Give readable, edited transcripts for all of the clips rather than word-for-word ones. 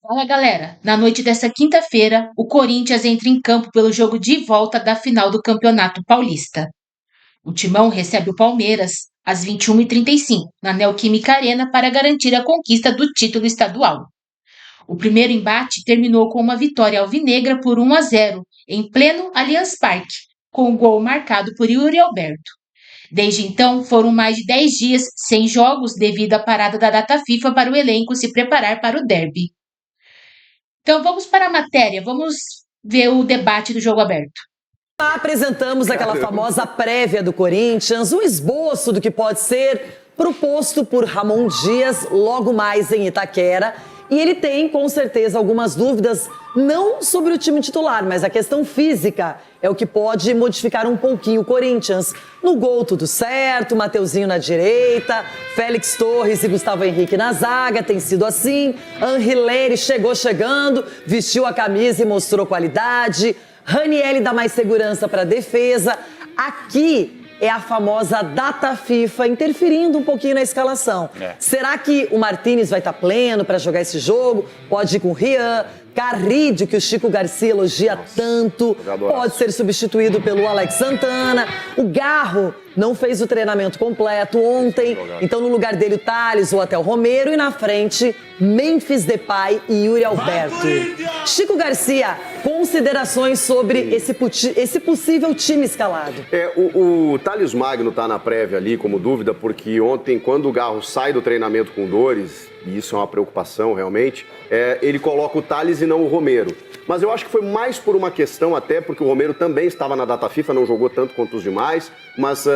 Fala galera, na noite desta quinta-feira, o Corinthians entra em campo pelo jogo de volta da final do Campeonato Paulista. O Timão recebe o Palmeiras às 21h35 na Neoquímica Arena para garantir a conquista do título estadual. O primeiro embate terminou com uma vitória alvinegra por 1-0 em pleno Allianz Parque, com o gol marcado por Yuri Alberto. Desde então, foram mais de 10 dias sem jogos devido à parada da data FIFA para o elenco se preparar para o derby. Então vamos para a matéria, vamos ver o debate do jogo aberto. Apresentamos aquela famosa prévia do Corinthians, um esboço do que pode ser proposto por Ramon Dias logo mais em Itaquera. E ele tem, com certeza, algumas dúvidas, não sobre o time titular, mas a questão física é o que pode modificar um pouquinho o Corinthians. No gol tudo certo, Mateuzinho na direita, Félix Torres e Gustavo Henrique na zaga, tem sido assim. Anrileri chegou chegando, vestiu a camisa e mostrou qualidade. Ranieri dá mais segurança para a defesa. Aqui é a famosa data FIFA interferindo um pouquinho na escalação. Será que o Martínez vai estar pleno para jogar esse jogo? Pode ir com o Rian, Carrídio, que o Chico Garcia elogia tanto, pode ser substituído pelo Alex Santana. O Garro não fez o treinamento completo ontem, então no lugar dele o Thales ou até o Romero, e na frente Memphis Depay e Yuri Alberto. Chico Garcia, considerações sobre esse possível time escalado. O Thales Magno tá na prévia ali como dúvida, porque ontem, quando o Garro sai do treinamento com dores, e isso é uma preocupação realmente, ele coloca o Thales e não o Romero. Mas eu acho que foi mais por uma questão, até porque o Romero também estava na data FIFA, não jogou tanto quanto os demais, mas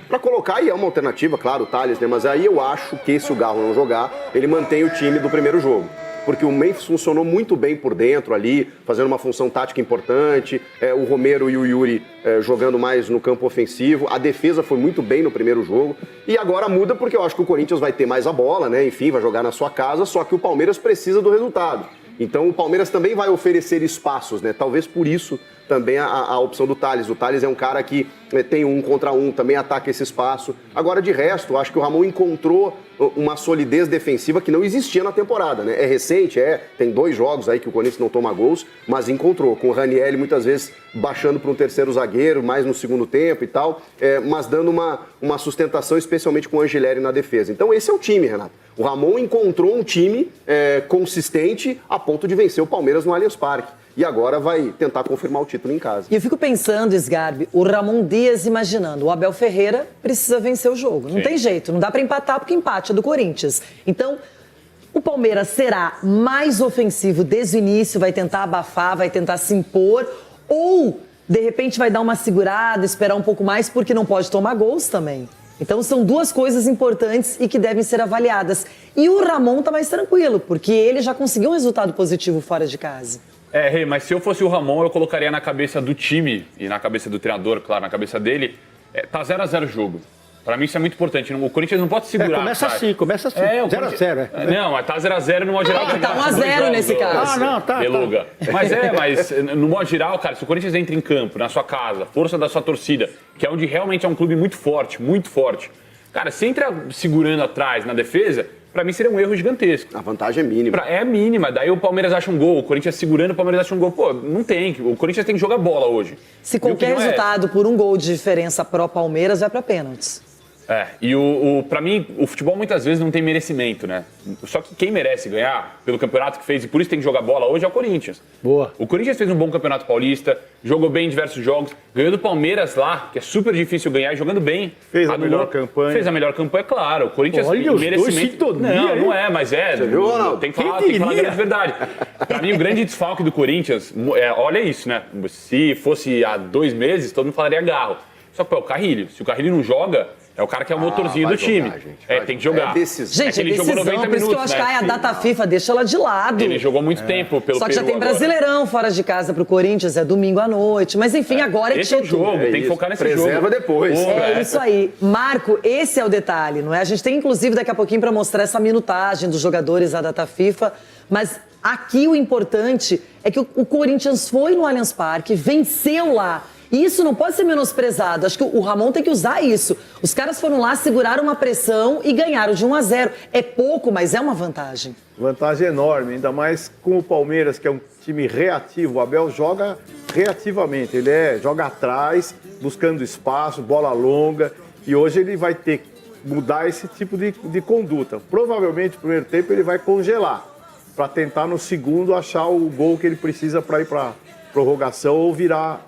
para colocar, e é uma alternativa, claro, o Thales, né? Mas aí eu acho que se o Garro não jogar, ele mantém o time do primeiro jogo. Porque o Memphis funcionou muito bem por dentro ali, fazendo uma função tática importante, o Romero e o Yuri jogando mais no campo ofensivo, a defesa foi muito bem no primeiro jogo, e agora muda porque eu acho que o Corinthians vai ter mais a bola, né? Enfim, vai jogar na sua casa, só que o Palmeiras precisa do resultado. Então o Palmeiras também vai oferecer espaços, né? Talvez por isso também a opção do Thales. O Thales é um cara que tem 1 contra 1, também ataca esse espaço. Agora, de resto, acho que o Ramon encontrou uma solidez defensiva que não existia na temporada, né? É recente, tem 2 jogos aí que o Corinthians não toma gols, mas encontrou. Com o Ranieri muitas vezes baixando para um terceiro zagueiro, mais no segundo tempo e tal, mas dando uma sustentação, especialmente com o Angileri na defesa. Então esse é o time, Renato. O Ramon encontrou um time consistente a ponto de vencer o Palmeiras no Allianz Parque. E agora vai tentar confirmar o título em casa. E eu fico pensando, Sgarbi, o Ramon Dias imaginando, o Abel Ferreira precisa vencer o jogo. Não tem jeito, não dá para empatar porque empate é do Corinthians. Então, o Palmeiras será mais ofensivo desde o início, vai tentar abafar, vai tentar se impor, ou, de repente, vai dar uma segurada, esperar um pouco mais, porque não pode tomar gols também. Então, são 2 coisas importantes e que devem ser avaliadas. E o Ramon tá mais tranquilo, porque ele já conseguiu um resultado positivo fora de casa. Rei, mas se eu fosse o Ramon, eu colocaria na cabeça do time e na cabeça do treinador, claro, na cabeça dele, tá 0-0 o jogo. Pra mim isso é muito importante. O Corinthians não pode segurar. Começa assim. 0-0. Não, mas tá 0-0 no modo geral. Tá 1-0 nesse caso. Tá. Beluga. Mas no modo geral, cara, se o Corinthians entra em campo, na sua casa, força da sua torcida, que é onde realmente é um clube muito forte, cara, se entra segurando atrás na defesa, pra mim seria um erro gigantesco. A vantagem é mínima. É mínima. Daí o Palmeiras acha um gol, o Corinthians segurando, o Palmeiras acha um gol. Pô, não tem. O Corinthians tem que jogar bola hoje. Se qualquer resultado por um gol de diferença pró-Palmeiras, vai pra pênaltis. E pra mim, o futebol muitas vezes não tem merecimento, né? Só que quem merece ganhar pelo campeonato que fez, e por isso tem que jogar bola hoje, é o Corinthians. Boa. O Corinthians fez um bom campeonato paulista, jogou bem em diversos jogos, ganhou do Palmeiras lá, que é super difícil ganhar, e jogando bem. Fez a melhor campanha. Fez a melhor campanha, claro. O Corinthians Olha, merecimento. Não é, mas é. Você viu, Ronaldo? Tem que falar a grande verdade. Pra mim, o grande desfalque do Corinthians, olha isso, né? Se fosse há 2 meses, todo mundo falaria Garro. Só que é o Carrilho. Se o Carrilho não joga, é o cara que é o motorzinho do time. Tem que jogar. Gente, ele jogou 90 minutos, por isso que eu acho que a data FIFA deixa ela de lado. Ele jogou muito tempo pelo Peru. Só que já tem Brasileirão fora de casa pro Corinthians, é domingo à noite. Mas enfim, agora é esse é o jogo, tem que focar nesse jogo. Preserva depois. Isso aí. Marco, esse é o detalhe, não é? A gente tem inclusive daqui a pouquinho para mostrar essa minutagem dos jogadores da data FIFA, mas aqui o importante é que o Corinthians foi no Allianz Parque, venceu lá. E isso não pode ser menosprezado. Acho que o Ramon tem que usar isso. Os caras foram lá, seguraram uma pressão e ganharam de 1-0. É pouco, mas é uma vantagem. Vantagem enorme, ainda mais com o Palmeiras, que é um time reativo. O Abel joga reativamente, ele joga atrás, buscando espaço, bola longa. E hoje ele vai ter que mudar esse tipo de conduta. Provavelmente, no primeiro tempo, ele vai congelar, para tentar no segundo achar o gol que ele precisa para ir para prorrogação ou virar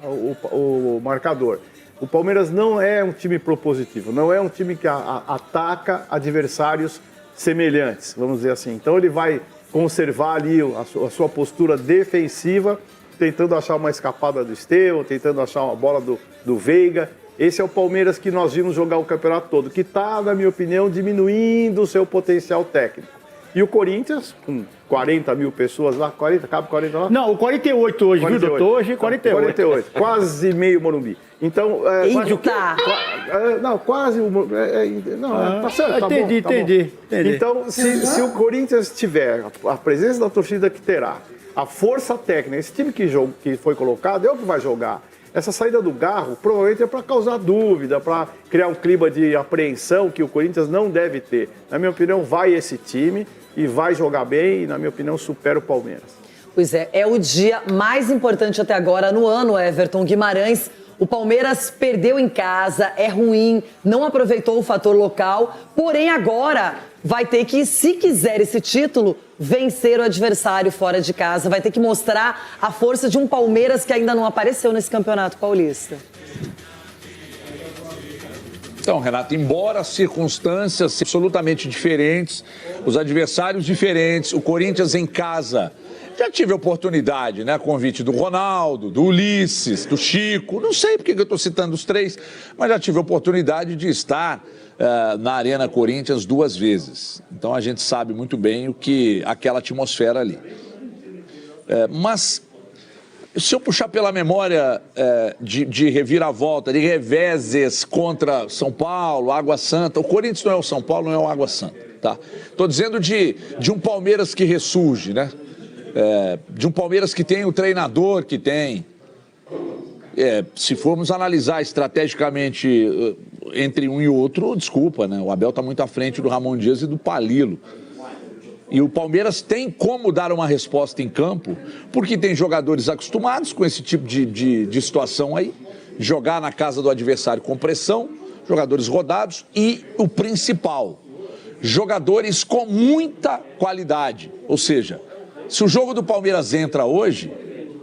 o marcador. O Palmeiras não é um time propositivo, não é um time que ataca adversários semelhantes, vamos dizer assim. Então ele vai conservar ali a sua postura defensiva, tentando achar uma escapada do Estevão, tentando achar uma bola do Veiga. Esse é o Palmeiras que nós vimos jogar o campeonato todo, que está, na minha opinião, diminuindo o seu potencial técnico. E o Corinthians, com 40 mil pessoas lá, 40, cabe 40 lá? Não, o 48 hoje, 48. Viu, doutor? Hoje 48. 48, quase meio Morumbi. Então, quase o quê? Não, quase o Morumbi. Tá certo, tá entendi. Então, se o Corinthians tiver a presença da torcida que terá, a força técnica, esse time que foi colocado é o que vai jogar. Essa saída do Garro provavelmente é para causar dúvida, para criar um clima de apreensão que o Corinthians não deve ter. Na minha opinião, vai esse time e vai jogar bem e, na minha opinião, supera o Palmeiras. Pois é o dia mais importante até agora no ano, Everton Guimarães. O Palmeiras perdeu em casa, é ruim, não aproveitou o fator local, porém agora vai ter que, se quiser esse título, vencer o adversário fora de casa. Vai ter que mostrar a força de um Palmeiras que ainda não apareceu nesse Campeonato Paulista. Então, Renato, embora as circunstâncias sejam absolutamente diferentes, os adversários diferentes, o Corinthians em casa... Já tive a oportunidade, né? Convite do Ronaldo, do Ulisses, do Chico, não sei porque eu estou citando os três, mas já tive a oportunidade de estar na Arena Corinthians 2 vezes. Então a gente sabe muito bem o que aquela atmosfera ali. Mas se eu puxar pela memória de reviravolta, de reveses contra São Paulo, Água Santa, o Corinthians não é o São Paulo, não é o Água Santa, tá? Estou dizendo de um Palmeiras que ressurge, né? De um Palmeiras que tem o treinador que tem. Se formos analisar estrategicamente entre um e outro, desculpa, né? O Abel está muito à frente do Ramon Dias e do Palilo. E o Palmeiras tem como dar uma resposta em campo, porque tem jogadores acostumados com esse tipo de situação aí, jogar na casa do adversário com pressão, jogadores rodados e o principal, jogadores com muita qualidade, ou seja, se o jogo do Palmeiras entra hoje,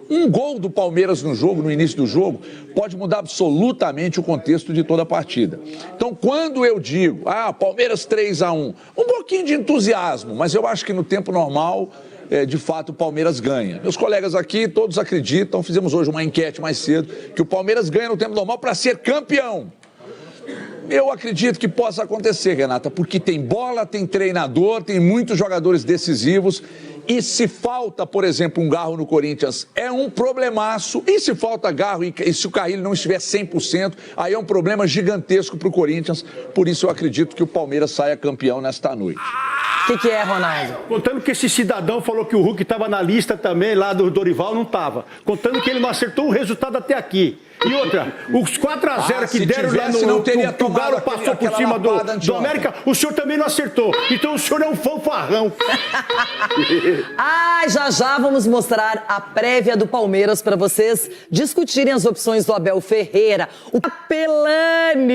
um gol do Palmeiras no jogo, no início do jogo, pode mudar absolutamente o contexto de toda a partida. Então, quando eu digo, Palmeiras 3-1, um pouquinho de entusiasmo, mas eu acho que no tempo normal, de fato, o Palmeiras ganha. Meus colegas aqui, todos acreditam, fizemos hoje uma enquete mais cedo, que o Palmeiras ganha no tempo normal para ser campeão. Eu acredito que possa acontecer, Renata, porque tem bola, tem treinador, tem muitos jogadores decisivos. E se falta, por exemplo, um Garro no Corinthians, é um problemaço. E se falta Garro e se o Carrilho não estiver 100%, aí é um problema gigantesco para o Corinthians. Por isso eu acredito que o Palmeiras saia campeão nesta noite. O que é, Ronaldo? Contando que esse cidadão falou que o Hulk estava na lista também, lá do Dorival, não estava. Contando que ele não acertou o resultado até aqui. E outra, os 4-0 que deram lá no que o Galo passou por cima do América, o senhor também não acertou. Então o senhor é um fanfarrão. Já vamos mostrar a prévia do Palmeiras para vocês discutirem as opções do Abel Ferreira. O Capelanes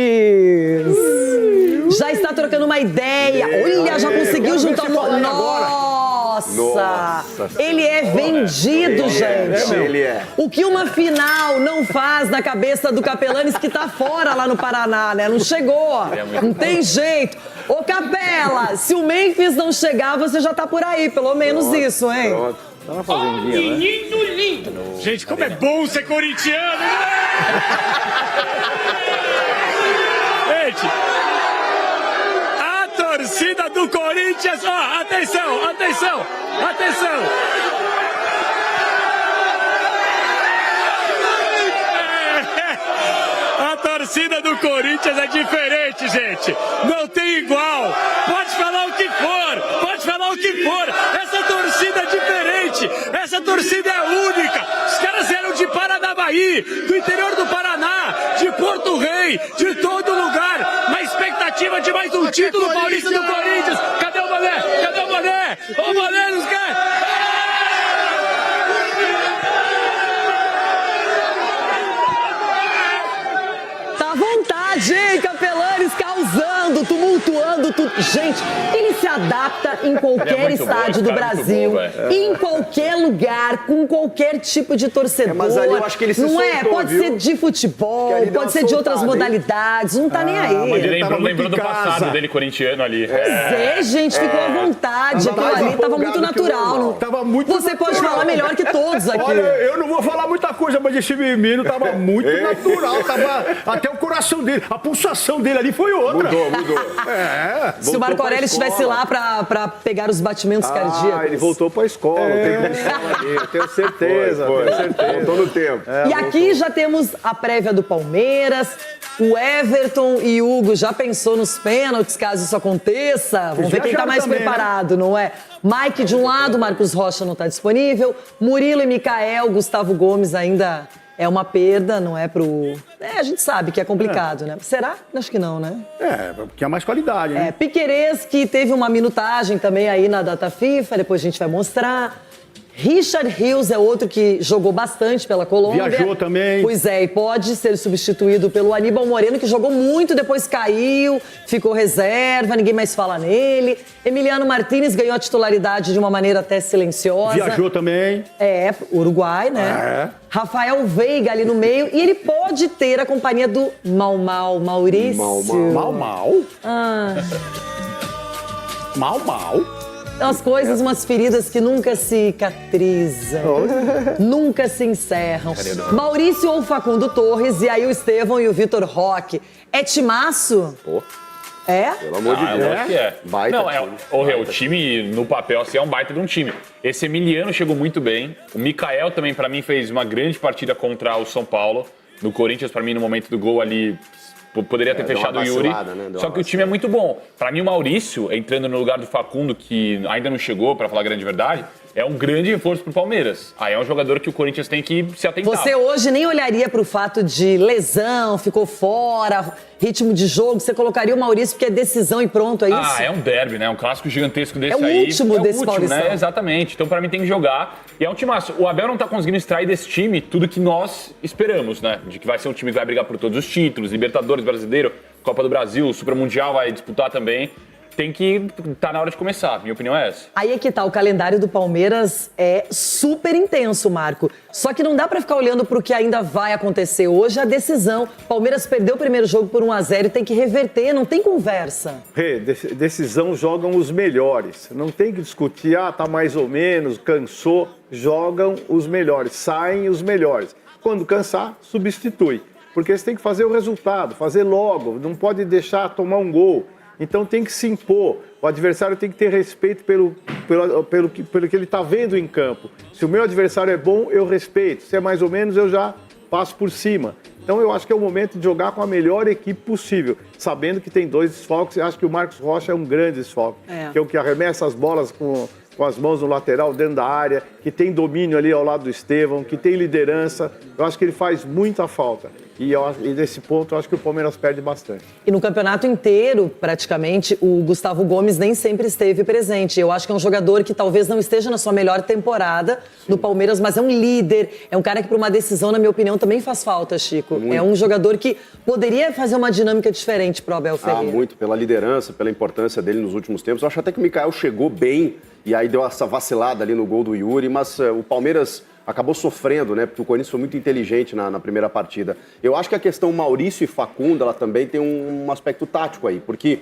já está trocando uma ideia. Olha, já conseguiu juntar um... Nossa! Ele é vendido, gente. Ele é. O que uma final não faz na cabeça do Capelanes, que tá fora lá no Paraná, né? Não chegou. Não tem jeito. Ô, Capela, se o Memphis não chegar, você já tá por aí. Pelo menos isso, hein? Pronto. Tá na fazendinha, né? Menino lindo! Gente, como é bom ser corintiano, né? Gente, a torcida do Corinthians... Ó, atenção! A torcida do Corinthians é diferente, gente. Não tem igual. Pode falar o que for. Essa torcida é diferente. Essa torcida é única. Os caras eram de Paranaguá. Jaguaribe, do interior do Paraná, de Porto Rei, de todo lugar, na expectativa de mais um título paulista do Corinthians. Cadê o Mané? Cadê o Mané? O Mané nos quer! Tá à vontade, hein, Capelanes, causando, tumultuando tudo. Gente, ele se adapta em qualquer estádio do Brasil, em qualquer lugar, com qualquer tipo de torcedor. Mas ali eu acho que ele se não soltou, pode viu? ser de futebol, pode ser de outras modalidades, não tá nem aí. Ele lembrou do passado dele corintiano ali. Pois é, gente, ficou à vontade. Aquilo ali tava muito natural. Não... Tava muito Você pode falar melhor que todos aqui. Olha, eu não vou falar muita coisa, mas esse menino tava muito natural. Tava até o coração dele, a pulsação dele ali foi outra. Mudou. Se o Marco Aurélio estivesse lá pra pegar os batimentos cardíacos. Ele voltou pra escola, eu tenho certeza. Voltou no tempo. E aqui já temos a prévia do Palmeiras. O Everton e o Hugo já pensou nos pênaltis, caso isso aconteça. Vamos ver quem tá mais preparado, não é? Mike de um lado, Marcos Rocha não tá disponível. Murilo e Micael, Gustavo Gomes ainda é uma perda, não é pro... a gente sabe que é complicado, né? Será? Acho que não, né? Porque é mais qualidade, né? Piquerez, que teve uma minutagem também aí na data FIFA, depois a gente vai mostrar. Richard Rios é outro que jogou bastante pela Colômbia. Viajou também. Pois é, e pode ser substituído pelo Aníbal Moreno, que jogou muito, depois caiu, ficou reserva, ninguém mais fala nele. Emiliano Martínez ganhou a titularidade de uma maneira até silenciosa. Viajou também. Uruguai, né? Rafael Veiga ali no meio. E ele pode ter a companhia do Maurício. Mal? Mal? As coisas, umas feridas que nunca cicatrizam, nunca se encerram. Maurício ou Facundo Torres, e aí o Estevão e o Vitor Roque. É timaço? É? Pelo amor de Deus. Eu acho que é. Baita O time, no papel, assim, é um baita de um time. Esse Emiliano chegou muito bem. O Micael também, pra mim, fez uma grande partida contra o São Paulo. No Corinthians, pra mim, no momento do gol ali... Poderia ter fechado o Yuri, só que o time é muito bom. Pra mim, o Maurício, entrando no lugar do Facundo, que ainda não chegou, pra falar a grande verdade, é um grande reforço pro Palmeiras. Aí é um jogador que o Corinthians tem que se atentar. Você hoje nem olharia pro fato de lesão, ficou fora, ritmo de jogo, você colocaria o Maurício porque é decisão e pronto, é isso? É um derby, né? Um clássico gigantesco desse aí. É o último desse Paulistão. Né? Exatamente. Então, pra mim, tem que jogar. E é um timaço. O Abel não tá conseguindo extrair desse time tudo que nós esperamos, né? De que vai ser um time que vai brigar por todos os títulos, Libertadores, Brasileiro, Copa do Brasil, Super Mundial vai disputar também. Tem que tá na hora de começar, minha opinião é essa. Aí é que tá, o calendário do Palmeiras é super intenso, Marco. Só que não dá pra ficar olhando pro que ainda vai acontecer hoje, a decisão. Palmeiras perdeu o primeiro jogo por 1-0 e tem que reverter, não tem conversa. Decisão jogam os melhores. Não tem que discutir, tá mais ou menos, cansou. Jogam os melhores, saem os melhores. Quando cansar, substitui. Porque você tem que fazer o resultado, fazer logo, não pode deixar tomar um gol. Então tem que se impor. O adversário tem que ter respeito pelo que ele está vendo em campo. Se o meu adversário é bom, eu respeito. Se é mais ou menos, eu já passo por cima. Então eu acho que é o momento de jogar com a melhor equipe possível, sabendo que tem 2 desfalques. Eu acho que o Marcos Rocha é um grande desfalque, que é o que arremessa as bolas com as mãos no lateral, dentro da área, que tem domínio ali ao lado do Estevão, que tem liderança. Eu acho que ele faz muita falta. E nesse ponto, eu acho que o Palmeiras perde bastante. E no campeonato inteiro, praticamente, o Gustavo Gomes nem sempre esteve presente. Eu acho que é um jogador que talvez não esteja na sua melhor temporada no Palmeiras, mas é um líder, é um cara que para uma decisão, na minha opinião, também faz falta, Chico. Muito. É um jogador que poderia fazer uma dinâmica diferente para o Abel Ferreira. Muito, pela liderança, pela importância dele nos últimos tempos. Eu acho até que o Micael chegou bem e aí deu essa vacilada ali no gol do Yuri, mas o Palmeiras acabou sofrendo, né? Porque o Corinthians foi muito inteligente na primeira partida. Eu acho que a questão Maurício e Facundo, ela também tem um aspecto tático aí, porque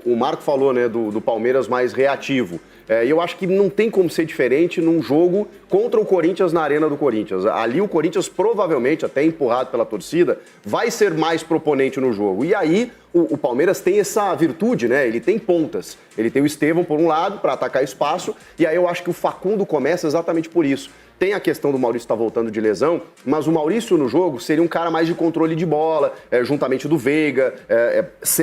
o Marco falou, né, do Palmeiras mais reativo. E eu acho que não tem como ser diferente num jogo contra o Corinthians na Arena do Corinthians. Ali o Corinthians provavelmente, até empurrado pela torcida, vai ser mais proponente no jogo. E aí o Palmeiras tem essa virtude, né? Ele tem pontas. Ele tem o Estevão por um lado para atacar espaço, e aí eu acho que o Facundo começa exatamente por isso. Tem a questão do Maurício estar voltando de lesão, mas o Maurício no jogo seria um cara mais de controle de bola, juntamente do Veiga.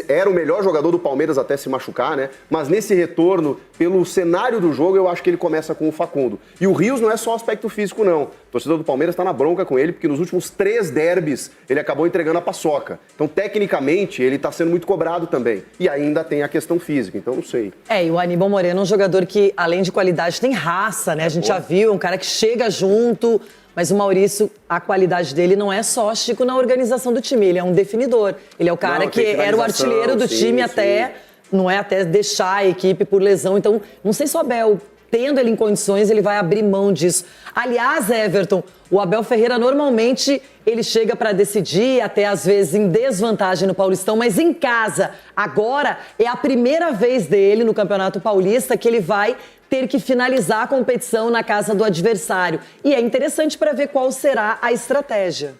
Era o melhor jogador do Palmeiras até se machucar, né? Mas nesse retorno, pelo cenário do jogo, eu acho que ele começa com o Facundo. E o Rios não é só aspecto físico, não. O torcedor do Palmeiras está na bronca com ele, porque nos últimos 3 derbys ele acabou entregando a paçoca. Então, tecnicamente, ele está sendo muito cobrado também. E ainda tem a questão física, então não sei. E o Aníbal Moreno é um jogador que, além de qualidade, tem raça, né? A gente já viu, é um cara que chega junto, mas o Maurício, a qualidade dele não é só, Chico, na organização do time, ele é um definidor. Ele é o cara que era o artilheiro do time até, não é até deixar a equipe por lesão. Então, não sei se o Abel, tendo ele em condições, ele vai abrir mão disso. Aliás, Everton, o Abel Ferreira normalmente ele chega para decidir, até às vezes em desvantagem no Paulistão, mas em casa, agora é a primeira vez dele no Campeonato Paulista que ele vai ter que finalizar a competição na casa do adversário. E é interessante para ver qual será a estratégia.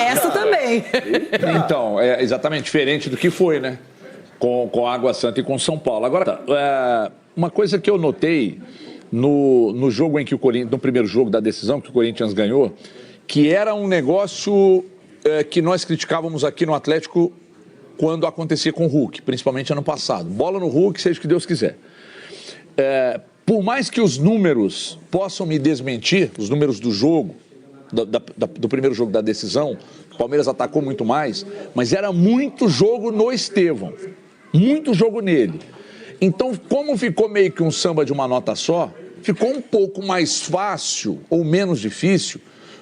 Essa também. Então, é exatamente diferente do que foi, né? Com a Água Santa e com São Paulo. Agora, uma coisa que eu notei no jogo em que o Corinthians, no primeiro jogo da decisão que o Corinthians ganhou, que era um negócio que nós criticávamos aqui no Atlético quando acontecia com o Hulk, principalmente ano passado. Bola no Hulk, seja o que Deus quiser. Por mais que os números possam me desmentir, os números do jogo, do primeiro jogo da decisão, o Palmeiras atacou muito mais, mas era muito jogo no Estevão, muito jogo nele. Então, como ficou meio que um samba de uma nota só, ficou um pouco mais fácil ou menos difícil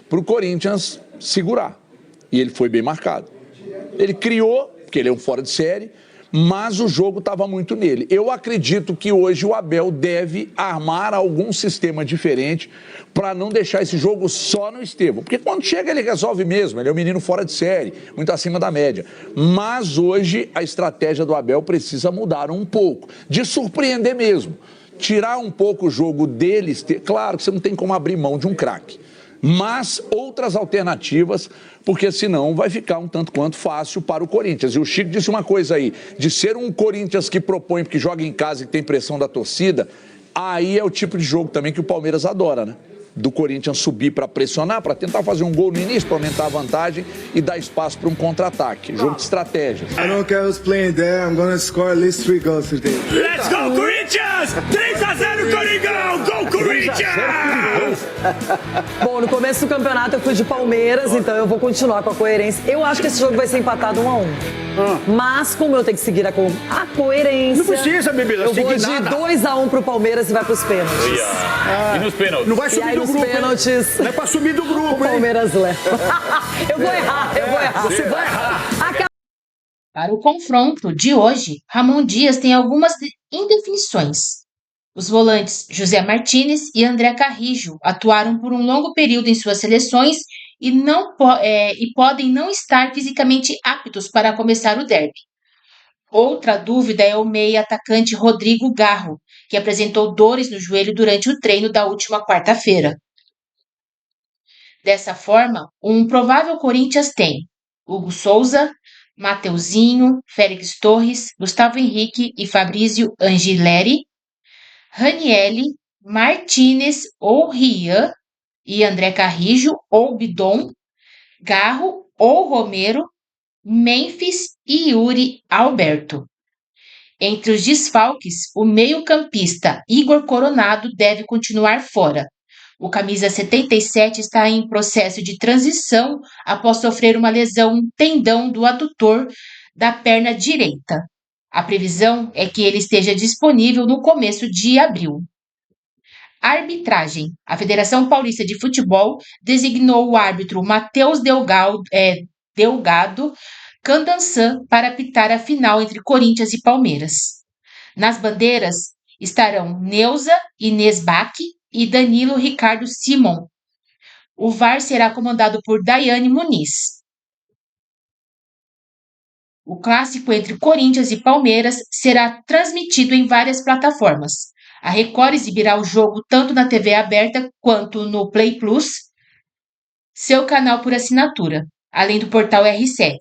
para o Corinthians segurar. E ele foi bem marcado. Ele criou, porque ele é um fora de série, mas o jogo estava muito nele. Eu acredito que hoje o Abel deve armar algum sistema diferente para não deixar esse jogo só no Estevão. Porque quando chega ele resolve mesmo, ele é um menino fora de série, muito acima da média. Mas hoje a estratégia do Abel precisa mudar um pouco, de surpreender mesmo. Tirar um pouco o jogo deles, claro que você não tem como abrir mão de um craque. Mas outras alternativas, porque senão vai ficar um tanto quanto fácil para o Corinthians. E o Chico disse uma coisa aí, de ser um Corinthians que propõe, porque joga em casa e tem pressão da torcida, aí é o tipo de jogo também que o Palmeiras adora, né? Do Corinthians subir para pressionar, para tentar fazer um gol no início, para aumentar a vantagem e dar espaço para um contra-ataque. Jogo de estratégias. I don't care who's playing there, I'm gonna score at least 3 goals today. Let's go, Corinthians! 3-0, Coringão! Go, Corinthians! Bom, no começo do campeonato eu fui de Palmeiras, então eu vou continuar com a coerência. Eu acho que esse jogo vai ser empatado 1-1. Mas como eu tenho que seguir a coerência... Não precisa, bebida, eu vou de 2-1 pro Palmeiras e vai pros pênaltis. E nos pênaltis? Não vai subir do grupo, pênaltis, não é pra subir do grupo, o Palmeiras leva. Eu vou errar. Você vai errar. Para o confronto de hoje, Ramon Dias tem algumas indefinições. Os volantes José Martínez e André Carrijo atuaram por um longo período em suas seleções e podem não estar fisicamente aptos para começar o derby. Outra dúvida é o meia atacante Rodrigo Garro, que apresentou dores no joelho durante o treino da última quarta-feira. Dessa forma, um provável Corinthians tem Hugo Souza, Mateuzinho, Félix Torres, Gustavo Henrique e Fabrício Angileri, Ranielli, Martínez ou Rian e André Carrijo ou Bidon, Garro ou Romero, Memphis e Yuri Alberto. Entre os desfalques, o meio-campista Igor Coronado deve continuar fora. O camisa 77 está em processo de transição após sofrer uma lesão no tendão do adutor da perna direita. A previsão é que ele esteja disponível no começo de abril. Arbitragem. A Federação Paulista de Futebol designou o árbitro Matheus Delgado Candançan para apitar a final entre Corinthians e Palmeiras. Nas bandeiras estarão Neuza Inês Bach e Danilo Ricardo Simon. O VAR será comandado por Daiane Muniz. O clássico entre Corinthians e Palmeiras será transmitido em várias plataformas. A Record exibirá o jogo tanto na TV aberta quanto no Play Plus, seu canal por assinatura, além do portal R7.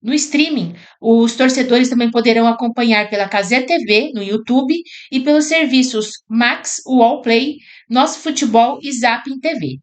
No streaming, os torcedores também poderão acompanhar pela Cazé TV no YouTube e pelos serviços Max, UOL Play, Nosso Futebol e Zapping TV.